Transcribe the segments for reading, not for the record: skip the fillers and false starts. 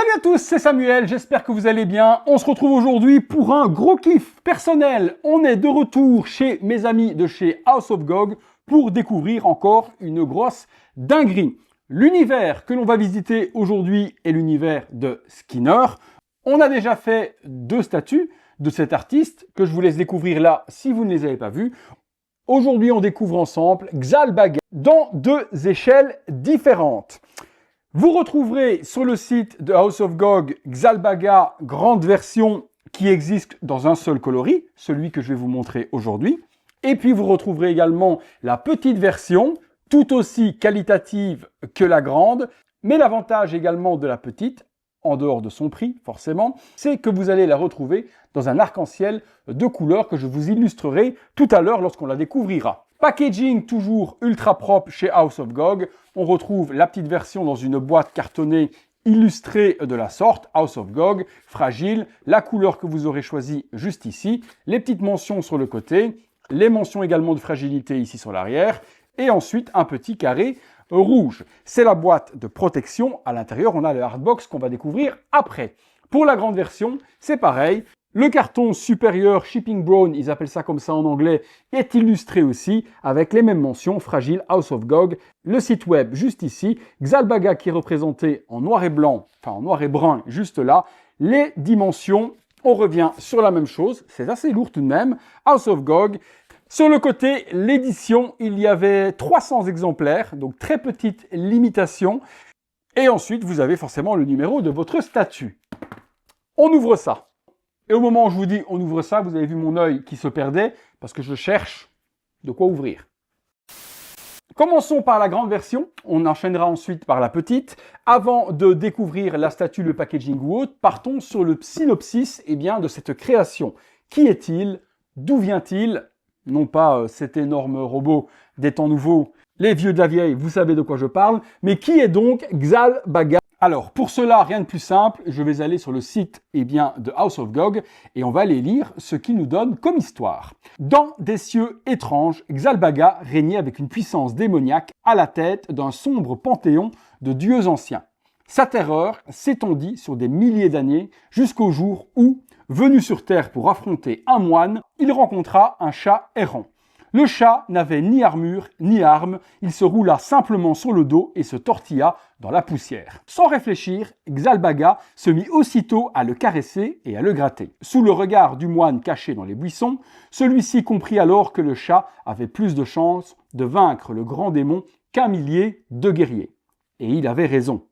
Salut à tous, c'est Samuel, j'espère que vous allez bien. On se retrouve aujourd'hui pour un gros kiff personnel. On est de retour chez mes amis de chez House of GOG pour découvrir encore une grosse dinguerie. L'univers que l'on va visiter aujourd'hui est l'univers de Skinner. On a déjà fait 2 statues de cet artiste que je vous laisse découvrir là si vous ne les avez pas vues. Aujourd'hui, on découvre ensemble Xalbaga dans 2 échelles différentes. Vous retrouverez sur le site de House of GOG Xalbaga grande version qui existe dans un seul coloris, celui que je vais vous montrer aujourd'hui. Et puis vous retrouverez également la petite version, tout aussi qualitative que la grande. Mais l'avantage également de la petite, en dehors de son prix forcément, c'est que vous allez la retrouver dans un arc-en-ciel de couleurs que je vous illustrerai tout à l'heure lorsqu'on la découvrira. Packaging toujours ultra propre chez House of GOG. On retrouve la petite version dans une boîte cartonnée illustrée de la sorte, House of GOG, fragile, la couleur que vous aurez choisie juste ici, les petites mentions sur le côté, les mentions également de fragilité ici sur l'arrière, et ensuite un petit carré rouge. C'est la boîte de protection. À l'intérieur, on a le hardbox qu'on va découvrir après. Pour la grande version, c'est pareil. Le carton supérieur Shipping Brown, ils appellent ça comme ça en anglais, est illustré aussi avec les mêmes mentions, fragile House of GOG. Le site web juste ici, Xalbaga qui est représenté en noir et blanc, enfin en noir et brun juste là. Les dimensions, on revient sur la même chose, c'est assez lourd tout de même, House of GOG. Sur le côté, l'édition, il y avait 300 exemplaires, donc très petite limitation. Et ensuite, vous avez forcément le numéro de votre statue. On ouvre ça. Et au moment où je vous dis on ouvre ça, vous avez vu mon œil qui se perdait parce que je cherche de quoi ouvrir. Commençons par la grande version, on enchaînera ensuite par la petite. Avant de découvrir la statue, le packaging ou autre, partons sur le synopsis de cette création. Qui est-il? D'où vient-il? Non pas cet énorme robot des temps nouveaux, les vieux de la vieille, vous savez de quoi je parle, mais qui est donc Xalbaga? Alors, pour cela, rien de plus simple, je vais aller sur le site de House of GOG et on va aller lire ce qu'il nous donne comme histoire. Dans des cieux étranges, Xalbaga régnait avec une puissance démoniaque à la tête d'un sombre panthéon de dieux anciens. Sa terreur s'étendit sur des milliers d'années jusqu'au jour où, venu sur Terre pour affronter un moine, il rencontra un chat errant. Le chat n'avait ni armure ni arme, il se roula simplement sur le dos et se tortilla dans la poussière. Sans réfléchir, Xalbaga se mit aussitôt à le caresser et à le gratter. Sous le regard du moine caché dans les buissons, celui-ci comprit alors que le chat avait plus de chances de vaincre le grand démon qu'un millier de guerriers. Et il avait raison.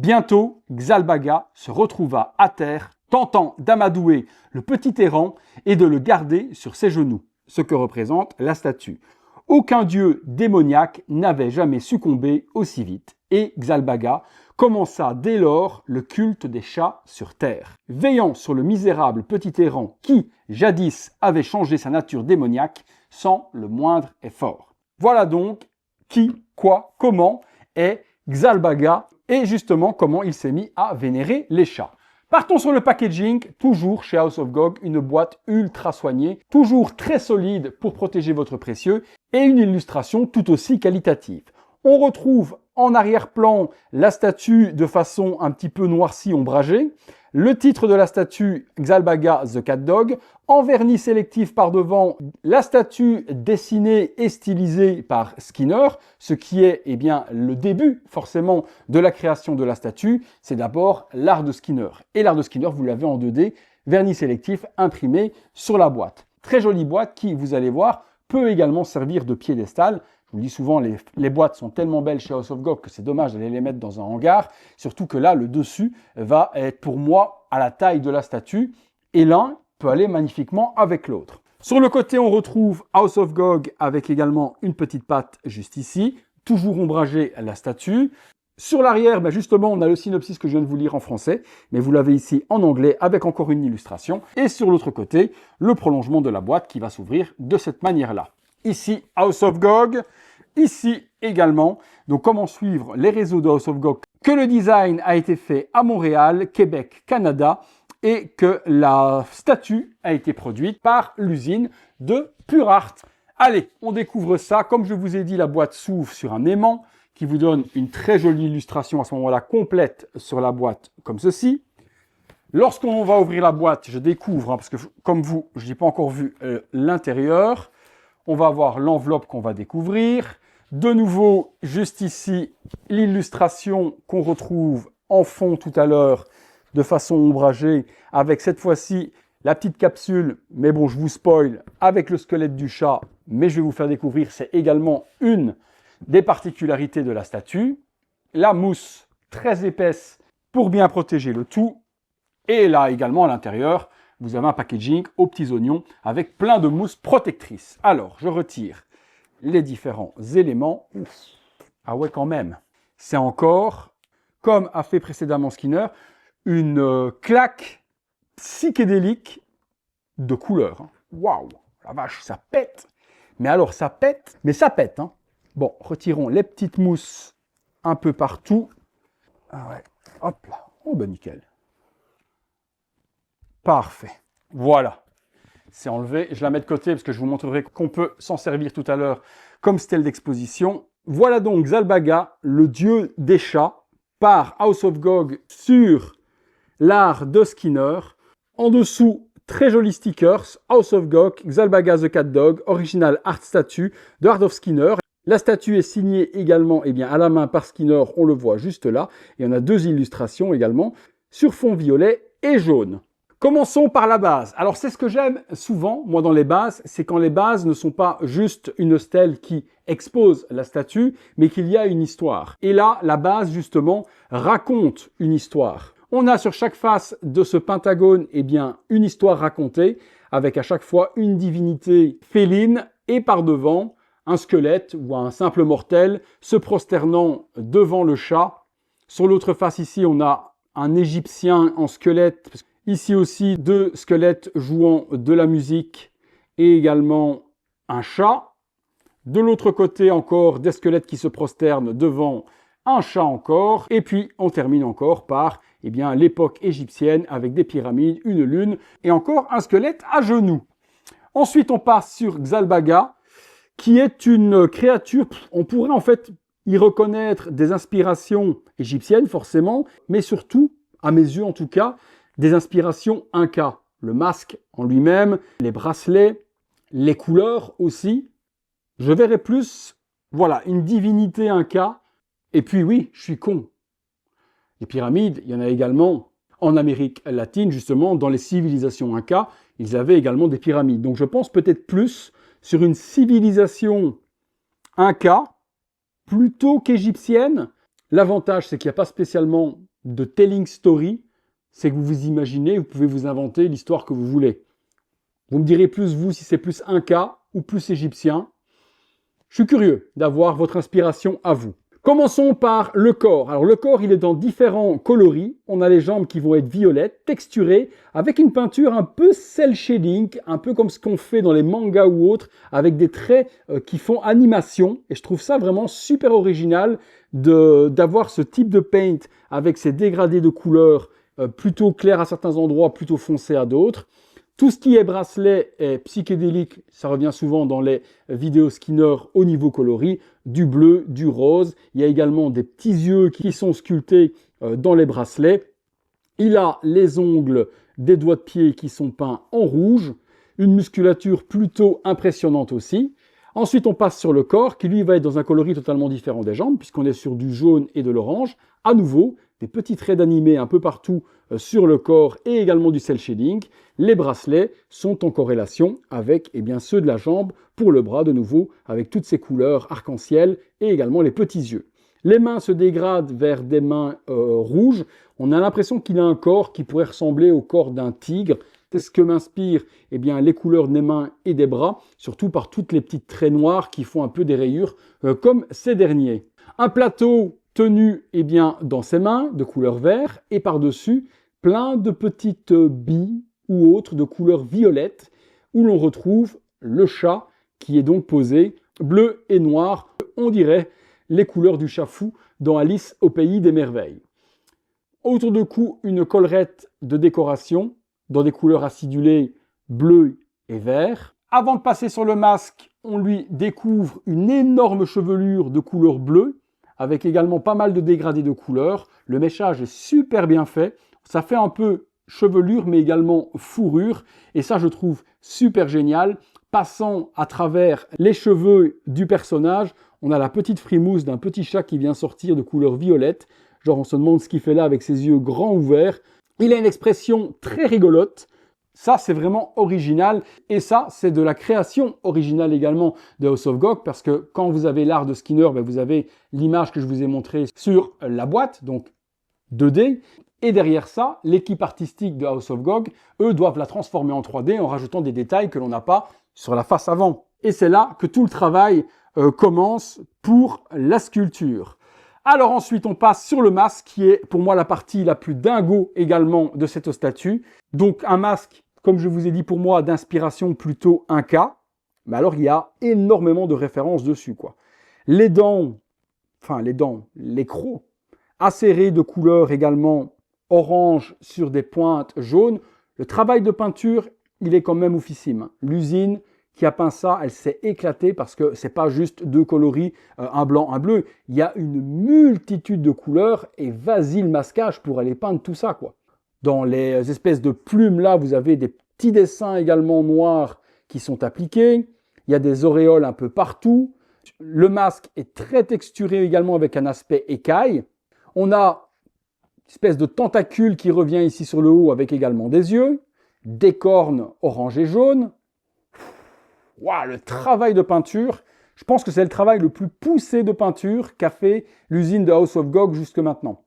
Bientôt, Xalbaga se retrouva à terre, tentant d'amadouer le petit errant et de le garder sur ses genoux, ce que représente la statue. Aucun dieu démoniaque n'avait jamais succombé aussi vite, et Xalbaga commença dès lors le culte des chats sur terre. Veillant sur le misérable petit errant qui, jadis, avait changé sa nature démoniaque sans le moindre effort. Voilà donc qui, quoi, comment est Xalbaga et justement comment il s'est mis à vénérer les chats. Partons sur le packaging, toujours chez House of GOG, une boîte ultra soignée, toujours très solide pour protéger votre précieux et une illustration tout aussi qualitative. On retrouve en arrière-plan la statue de façon un petit peu noircie, ombragée, le titre de la statue Xalbaga the Cat Dog, en vernis sélectif par devant, la statue dessinée et stylisée par Skinner, ce qui est le début forcément de la création de la statue, c'est d'abord l'art de Skinner. Et l'art de Skinner, vous l'avez en 2D, vernis sélectif imprimé sur la boîte. Très jolie boîte qui, vous allez voir, peut également servir de piédestal. Je vous dis souvent, les boîtes sont tellement belles chez House of GOG que c'est dommage d'aller les mettre dans un hangar. Surtout que là, le dessus va être pour moi à la taille de la statue. Et l'un peut aller magnifiquement avec l'autre. Sur le côté, on retrouve House of GOG avec également une petite patte juste ici. Toujours ombragée la statue. Sur l'arrière, justement, on a le synopsis que je viens de vous lire en français. Mais vous l'avez ici en anglais avec encore une illustration. Et sur l'autre côté, le prolongement de la boîte qui va s'ouvrir de cette manière-là. Ici, House of GOG. Ici également, donc comment suivre les réseaux de House of GOG, que le design a été fait à Montréal, Québec, Canada, et que la statue a été produite par l'usine de Pure Art. Allez, on découvre ça. Comme je vous ai dit, la boîte s'ouvre sur un aimant qui vous donne une très jolie illustration à ce moment-là complète sur la boîte comme ceci. Lorsqu'on va ouvrir la boîte, je découvre, parce que comme vous, je n'ai pas encore vu l'intérieur. On va avoir l'enveloppe qu'on va découvrir. De nouveau, juste ici, l'illustration qu'on retrouve en fond tout à l'heure de façon ombragée, avec cette fois-ci la petite capsule, mais bon, je vous spoil, avec le squelette du chat, mais je vais vous faire découvrir, c'est également une des particularités de la statue. La mousse très épaisse pour bien protéger le tout. Et là également à l'intérieur, vous avez un packaging aux petits oignons avec plein de mousse protectrice. Alors, je retire les différents éléments. Ouf. Ah ouais, quand même. C'est encore, comme a fait précédemment Skinner, une claque psychédélique de couleurs. Waouh, la vache, ça pète. Mais alors, ça pète, mais ça pète. Hein. Bon, retirons les petites mousses un peu partout. Ah ouais, hop là. Oh ben nickel. Parfait. Voilà. C'est enlevé. Je la mets de côté parce que je vous montrerai qu'on peut s'en servir tout à l'heure comme stèle d'exposition. Voilà donc Xalbaga, le dieu des chats, par House of Gog sur l'art de Skinner. En dessous, très jolis stickers. House of Gog, Xalbaga the Cat Dog, original art statue de Art of Skinner. La statue est signée également à la main par Skinner, on le voit juste là. Et on a deux illustrations également sur fond violet et jaune. Commençons par la base. Alors c'est ce que j'aime souvent, moi dans les bases, c'est quand les bases ne sont pas juste une stèle qui expose la statue, mais qu'il y a une histoire. Et là, la base justement raconte une histoire. On a sur chaque face de ce pentagone une histoire racontée, avec à chaque fois une divinité féline et par devant un squelette ou un simple mortel se prosternant devant le chat. Sur l'autre face ici, on a un Égyptien en squelette. Ici aussi, deux squelettes jouant de la musique et également un chat. De l'autre côté encore, des squelettes qui se prosternent devant un chat encore. Et puis, on termine encore par l'époque égyptienne avec des pyramides, une lune et encore un squelette à genoux. Ensuite, on passe sur Xalbaga, qui est une créature, on pourrait en fait y reconnaître des inspirations égyptiennes forcément, mais surtout, à mes yeux en tout cas, des inspirations Inca. Le masque en lui-même, les bracelets, les couleurs aussi. Je verrais plus, voilà, une divinité Inca. Et puis oui, je suis con. Les pyramides, il y en a également en Amérique latine, justement, dans les civilisations Inca, ils avaient également des pyramides. Donc je pense peut-être plus sur une civilisation Inca plutôt qu'égyptienne. L'avantage, c'est qu'il n'y a pas spécialement de telling story. C'est que vous vous imaginez, vous pouvez vous inventer l'histoire que vous voulez. Vous me direz plus, vous, si c'est plus Inca ou plus égyptien. Je suis curieux d'avoir votre inspiration à vous. Commençons par le corps. Alors le corps, il est dans différents coloris. On a les jambes qui vont être violettes, texturées, avec une peinture un peu cel shading, un peu comme ce qu'on fait dans les mangas ou autres, avec des traits qui font animation. Et je trouve ça vraiment super original d'avoir ce type de paint avec ces dégradés de couleurs plutôt clair à certains endroits, plutôt foncé à d'autres. Tout ce qui est bracelet est psychédélique, ça revient souvent dans les vidéos Skinner au niveau coloris, du bleu, du rose. Il y a également des petits yeux qui sont sculptés dans les bracelets. Il a les ongles des doigts de pied qui sont peints en rouge, une musculature plutôt impressionnante aussi. Ensuite, on passe sur le corps qui lui va être dans un coloris totalement différent des jambes puisqu'on est sur du jaune et de l'orange. À nouveau, des petits traits d'animé un peu partout sur le corps et également du cel shading. Les bracelets sont en corrélation avec ceux de la jambe pour le bras de nouveau avec toutes ces couleurs arc-en-ciel et également les petits yeux. Les mains se dégradent vers des mains rouges. On a l'impression qu'il a un corps qui pourrait ressembler au corps d'un tigre. C'est ce que m'inspirent les couleurs des mains et des bras, surtout par toutes les petites traits noirs qui font un peu des rayures comme ces derniers. Un plateau tenu dans ses mains de couleur vert et par-dessus plein de petites billes ou autres de couleur violette où l'on retrouve le chat qui est donc posé bleu et noir. On dirait les couleurs du chat fou dans Alice au pays des merveilles. Autour du cou, une collerette de décoration dans des couleurs acidulées bleu et vert. Avant de passer sur le masque, on lui découvre une énorme chevelure de couleur bleue avec également pas mal de dégradés de couleurs. Le méchage est super bien fait. Ça fait un peu chevelure, mais également fourrure. Et ça, je trouve super génial. Passant à travers les cheveux du personnage, on a la petite frimousse d'un petit chat qui vient sortir de couleur violette. Genre, on se demande ce qu'il fait là avec ses yeux grands ouverts. Il a une expression très rigolote. Ça, c'est vraiment original. Et ça, c'est de la création originale également de House of GOG, parce que quand vous avez l'art de Skinner, vous avez l'image que je vous ai montrée sur la boîte, donc 2D. Et derrière ça, l'équipe artistique de House of GOG, eux, doivent la transformer en 3D en rajoutant des détails que l'on n'a pas sur la face avant. Et c'est là que tout le travail commence pour la sculpture. Alors ensuite, on passe sur le masque, qui est pour moi la partie la plus dingo également de cette statue. Donc un masque, comme je vous ai dit, pour moi, d'inspiration plutôt Inca. Mais alors, il y a énormément de références dessus, quoi. Les dents, les crocs, acérés de couleur également orange sur des pointes jaunes. Le travail de peinture, il est quand même oufissime. L'usine qui a peint ça, elle s'est éclatée parce que c'est pas juste deux coloris, un blanc, un bleu. Il y a une multitude de couleurs et vas-y le masquage pour aller peindre tout ça, quoi. Dans les espèces de plumes là, vous avez des petits dessins également noirs qui sont appliqués. Il y a des auréoles un peu partout. Le masque est très texturé également avec un aspect écaille. On a une espèce de tentacule qui revient ici sur le haut avec également des yeux, des cornes orange et jaune. Waouh, le travail de peinture, je pense que c'est le travail le plus poussé de peinture qu'a fait l'usine de House of GOG jusque maintenant.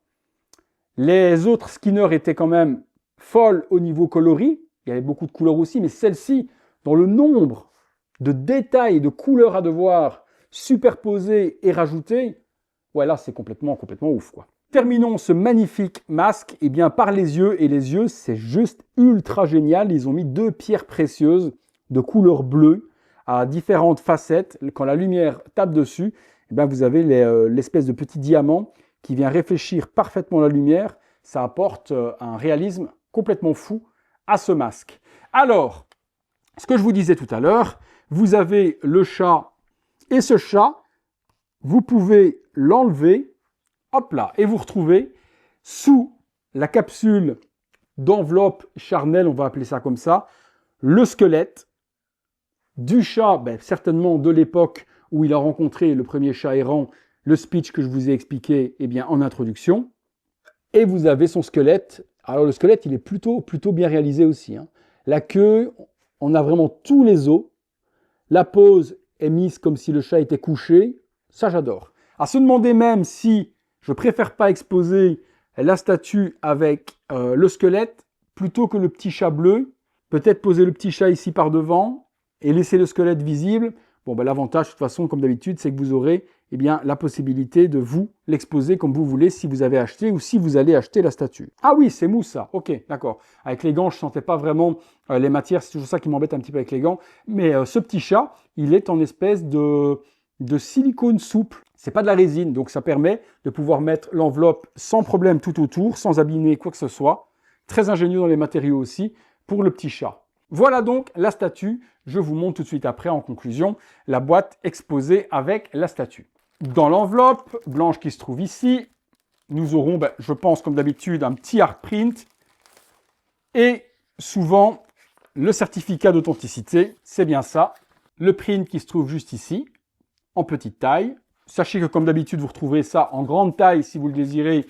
Les autres skinners étaient quand même folles au niveau coloris, il y avait beaucoup de couleurs aussi, mais celle-ci, dans le nombre de détails et de couleurs à devoir superposer et rajouter, ouais, là c'est complètement ouf, quoi. Terminons ce magnifique masque par les yeux, et les yeux c'est juste ultra génial. Ils ont mis deux pierres précieuses de couleur bleue à différentes facettes. Quand la lumière tape dessus, vous avez l'espèce de petit diamant qui vient réfléchir parfaitement la lumière. Ça apporte un réalisme complètement fou à ce masque. Alors, ce que je vous disais tout à l'heure, vous avez le chat, et ce chat, vous pouvez l'enlever, hop là, et vous retrouvez sous la capsule d'enveloppe charnelle, on va appeler ça comme ça, le squelette du chat, certainement de l'époque où il a rencontré le premier chat errant, le speech que je vous ai expliqué en introduction. Et vous avez son squelette. Alors le squelette, il est plutôt bien réalisé aussi, hein. La queue, on a vraiment tous les os. La pose est mise comme si le chat était couché. Ça, j'adore. À se demander même si je préfère pas exposer la statue avec le squelette plutôt que le petit chat bleu. Peut-être poser le petit chat ici par devant et laisser le squelette visible. Bon, l'avantage, de toute façon, comme d'habitude, c'est que vous aurez la possibilité de vous l'exposer comme vous voulez si vous avez acheté ou si vous allez acheter la statue. Ah oui, c'est mousse ça. Ok, d'accord. Avec les gants, je ne sentais pas vraiment les matières. C'est toujours ça qui m'embête un petit peu avec les gants. Mais ce petit chat, il est en espèce de silicone souple. C'est pas de la résine, donc ça permet de pouvoir mettre l'enveloppe sans problème tout autour, sans abîmer quoi que ce soit. Très ingénieux dans les matériaux aussi pour le petit chat. Voilà donc la statue. Je vous montre tout de suite après, en conclusion, la boîte exposée avec la statue. Dans l'enveloppe blanche qui se trouve ici, nous aurons, je pense comme d'habitude, un petit art print et souvent le certificat d'authenticité, c'est bien ça. Le print qui se trouve juste ici, en petite taille. Sachez que comme d'habitude, vous retrouverez ça en grande taille si vous le désirez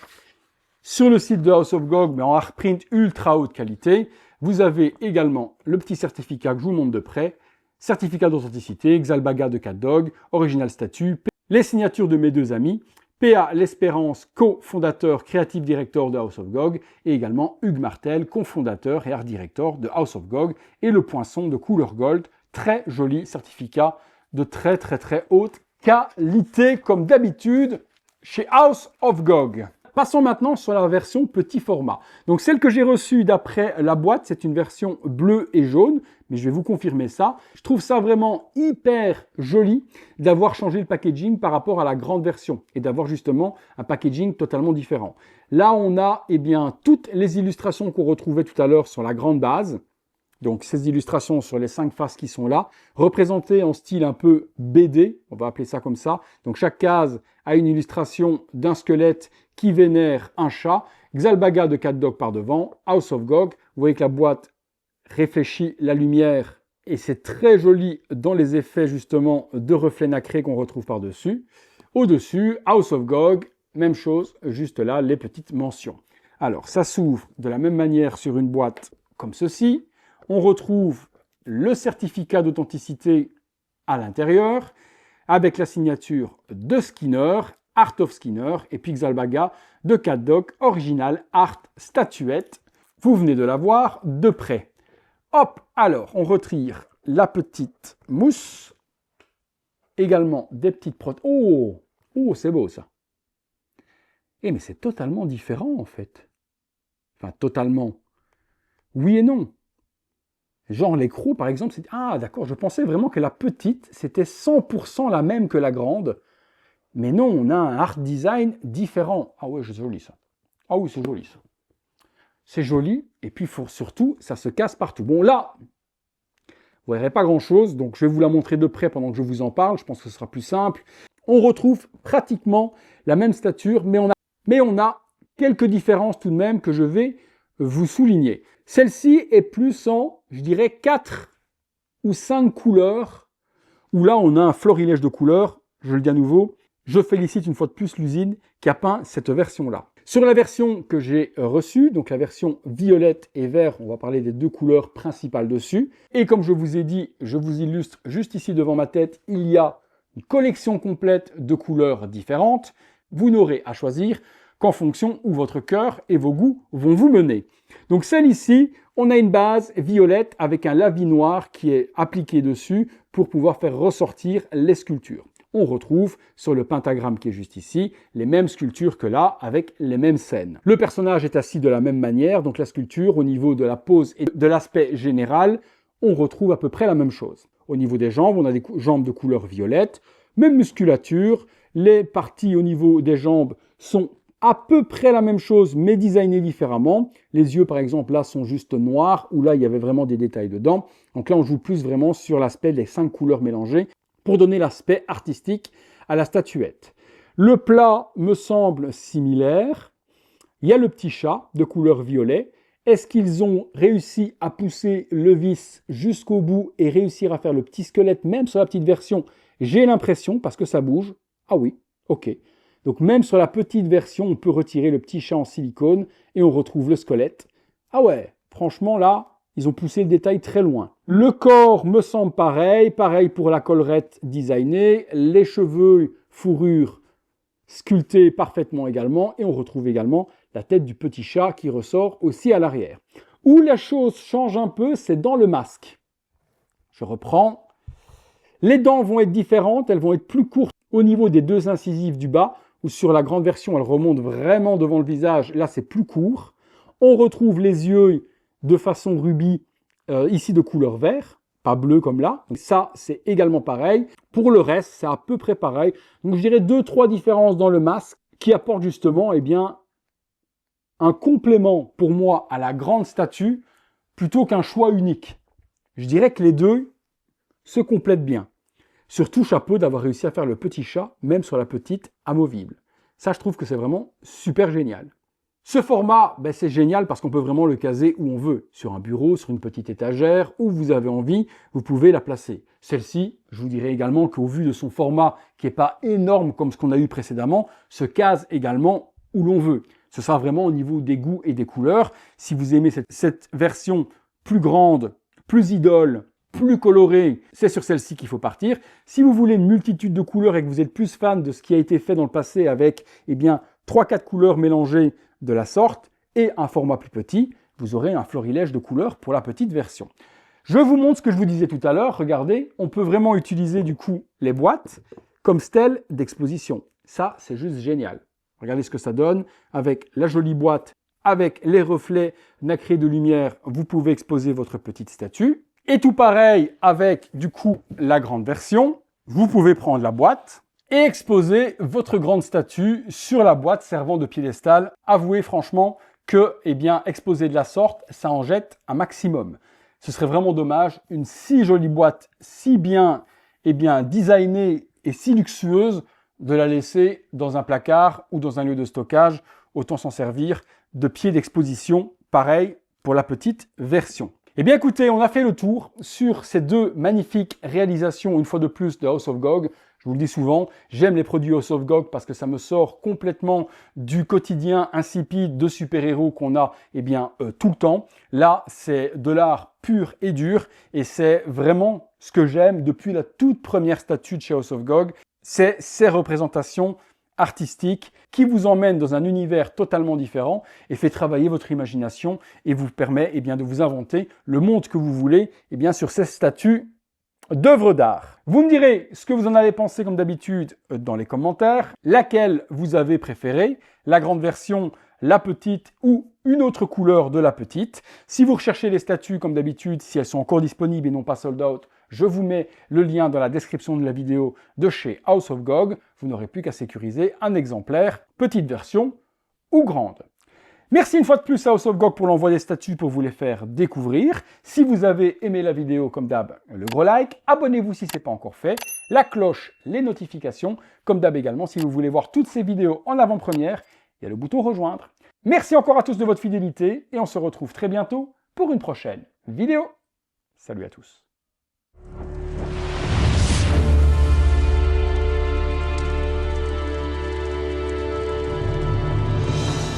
sur le site de House of GOG, mais en art print ultra haute qualité. Vous avez également le petit certificat que je vous montre de près, certificat d'authenticité, Xalbaga de CatDog, original statue, les signatures de mes deux amis, PA L'Espérance, cofondateur, creative director de House of GOG, et également Hugues Martel, cofondateur et art director de House of GOG, et le poinçon de couleur gold, très joli certificat de très haute qualité, comme d'habitude, chez House of GOG. Passons maintenant sur la version petit format. Donc celle que j'ai reçue d'après la boîte, c'est une version bleue et jaune, mais je vais vous confirmer ça. Je trouve ça vraiment hyper joli d'avoir changé le packaging par rapport à la grande version et d'avoir justement un packaging totalement différent. Là, on a toutes les illustrations qu'on retrouvait tout à l'heure sur la grande base. Donc ces illustrations sur les 5 faces qui sont là, représentées en style un peu BD, on va appeler ça comme ça. Donc chaque case à une illustration d'un squelette qui vénère un chat. Xalbaga de CatDog par devant, House of Gog. Vous voyez que la boîte réfléchit la lumière et c'est très joli dans les effets justement de reflets nacrés qu'on retrouve par-dessus. Au-dessus, House of Gog, même chose, juste là, les petites mentions. Alors, ça s'ouvre de la même manière sur une boîte comme ceci. On retrouve le certificat d'authenticité à l'intérieur, avec la signature de Skinner, Art of Skinner, et puis Xalbaga de CatDog, original Art Statuette. Vous venez de la voir de près. Hop, alors, on retire la petite mousse. Également des petites protéines. Oh, c'est beau ça. Mais c'est totalement différent en fait. Enfin, totalement. Oui et non. Genre l'écrou, par exemple, c'est... Ah, d'accord, je pensais vraiment que la petite, c'était 100% la même que la grande. Mais non, on a un art design différent. Ah ouais, c'est joli ça. Ah oui, c'est joli ça. C'est joli, et puis surtout, ça se casse partout. Bon, là, vous verrez pas grand-chose, donc je vais vous la montrer de près pendant que je vous en parle. Je pense que ce sera plus simple. On retrouve pratiquement la même stature, mais on a quelques différences tout de même que je vais vous souligner. Celle-ci est plus en, je dirais, 4 ou 5 couleurs, où là, on a un florilège de couleurs. Je le dis à nouveau, je félicite une fois de plus l'usine qui a peint cette version-là. Sur la version que j'ai reçue, donc la version violette et vert, on va parler des deux couleurs principales dessus. Et comme je vous ai dit, je vous illustre juste ici devant ma tête, il y a une collection complète de couleurs différentes. Vous n'aurez à choisir qu'en fonction où votre cœur et vos goûts vont vous mener. Donc celle ici, on a une base violette avec un lavis noir qui est appliqué dessus pour pouvoir faire ressortir les sculptures. On retrouve sur le pentagramme qui est juste ici les mêmes sculptures que là avec les mêmes scènes. Le personnage est assis de la même manière, donc la sculpture au niveau de la pose et de l'aspect général, on retrouve à peu près la même chose. Au niveau des jambes, on a des jambes de couleur violette, même musculature, les parties au niveau des jambes sont à peu près la même chose mais designées différemment. Les yeux par exemple là sont juste noirs, où là il y avait vraiment des détails dedans. Donc là on joue plus vraiment sur l'aspect des 5 couleurs mélangées, pour donner l'aspect artistique à la statuette. Le plat me semble similaire. Il y a le petit chat de couleur violet. Est-ce qu'ils ont réussi à pousser le vis jusqu'au bout et réussir à faire le petit squelette, même sur la petite version? J'ai l'impression, parce que ça bouge. Ah oui, ok. Donc même sur la petite version, on peut retirer le petit chat en silicone et on retrouve le squelette. Ah ouais, franchement là, ils ont poussé le détail très loin. Le corps me semble pareil pour la collerette designée, les cheveux, fourrure sculptés parfaitement également, et on retrouve également la tête du petit chat qui ressort aussi à l'arrière. Où la chose change un peu, c'est dans le masque. Je reprends. Les dents vont être différentes, elles vont être plus courtes au niveau des deux incisives du bas, où sur la grande version, elles remontent vraiment devant le visage, là c'est plus court. On retrouve les yeux de façon rubis, ici de couleur vert, pas bleu comme là. Donc ça, c'est également pareil. Pour le reste, c'est à peu près pareil. Donc je dirais 2-3 différences dans le masque qui apportent justement un complément pour moi à la grande statue plutôt qu'un choix unique. Je dirais que les deux se complètent bien. Surtout chapeau d'avoir réussi à faire le petit chat, même sur la petite amovible. Ça, je trouve que c'est vraiment super génial. Ce format, c'est génial parce qu'on peut vraiment le caser où on veut, sur un bureau, sur une petite étagère, où vous avez envie, vous pouvez la placer. Celle-ci, je vous dirais également qu'au vu de son format, qui n'est pas énorme comme ce qu'on a eu précédemment, se case également où l'on veut. Ce sera vraiment au niveau des goûts et des couleurs. Si vous aimez cette version plus grande, plus idole, plus colorée, c'est sur celle-ci qu'il faut partir. Si vous voulez une multitude de couleurs et que vous êtes plus fan de ce qui a été fait dans le passé avec 3-4 couleurs mélangées de la sorte et un format plus petit, vous aurez un florilège de couleurs pour la petite version. Je vous montre ce que je vous disais tout à l'heure. Regardez, on peut vraiment utiliser du coup les boîtes comme stèle d'exposition. Ça, c'est juste génial. Regardez ce que ça donne avec la jolie boîte, avec les reflets nacrés de lumière. Vous pouvez exposer votre petite statue. Et tout pareil avec du coup la grande version. Vous pouvez prendre la boîte et exposer votre grande statue sur la boîte servant de piédestal. Avouez franchement que, exposer de la sorte, ça en jette un maximum. Ce serait vraiment dommage, une si jolie boîte, si bien, designée et si luxueuse, de la laisser dans un placard ou dans un lieu de stockage. Autant s'en servir de pied d'exposition. Pareil pour la petite version. Eh bien écoutez, on a fait le tour sur ces deux magnifiques réalisations, une fois de plus, de House of GOG. Je vous le dis souvent, j'aime les produits House of GOG parce que ça me sort complètement du quotidien insipide de super-héros qu'on a tout le temps. Là, c'est de l'art pur et dur et c'est vraiment ce que j'aime depuis la toute première statue de chez House of GOG. C'est ces représentations artistique qui vous emmène dans un univers totalement différent et fait travailler votre imagination et vous permet de vous inventer le monde que vous voulez sur ces statues d'œuvres d'art. Vous me direz ce que vous en avez pensé comme d'habitude dans les commentaires, laquelle vous avez préférée, la grande version, la petite ou une autre couleur de la petite. Si vous recherchez les statues comme d'habitude, si elles sont encore disponibles et non pas sold out, je vous mets le lien dans la description de la vidéo de chez House of GOG. Vous n'aurez plus qu'à sécuriser un exemplaire, petite version ou grande. Merci une fois de plus à House of GOG pour l'envoi des statues pour vous les faire découvrir. Si vous avez aimé la vidéo, comme d'hab, le gros like. Abonnez-vous si ce n'est pas encore fait. La cloche, les notifications. Comme d'hab également, si vous voulez voir toutes ces vidéos en avant-première, il y a le bouton rejoindre. Merci encore à tous de votre fidélité et on se retrouve très bientôt pour une prochaine vidéo. Salut à tous.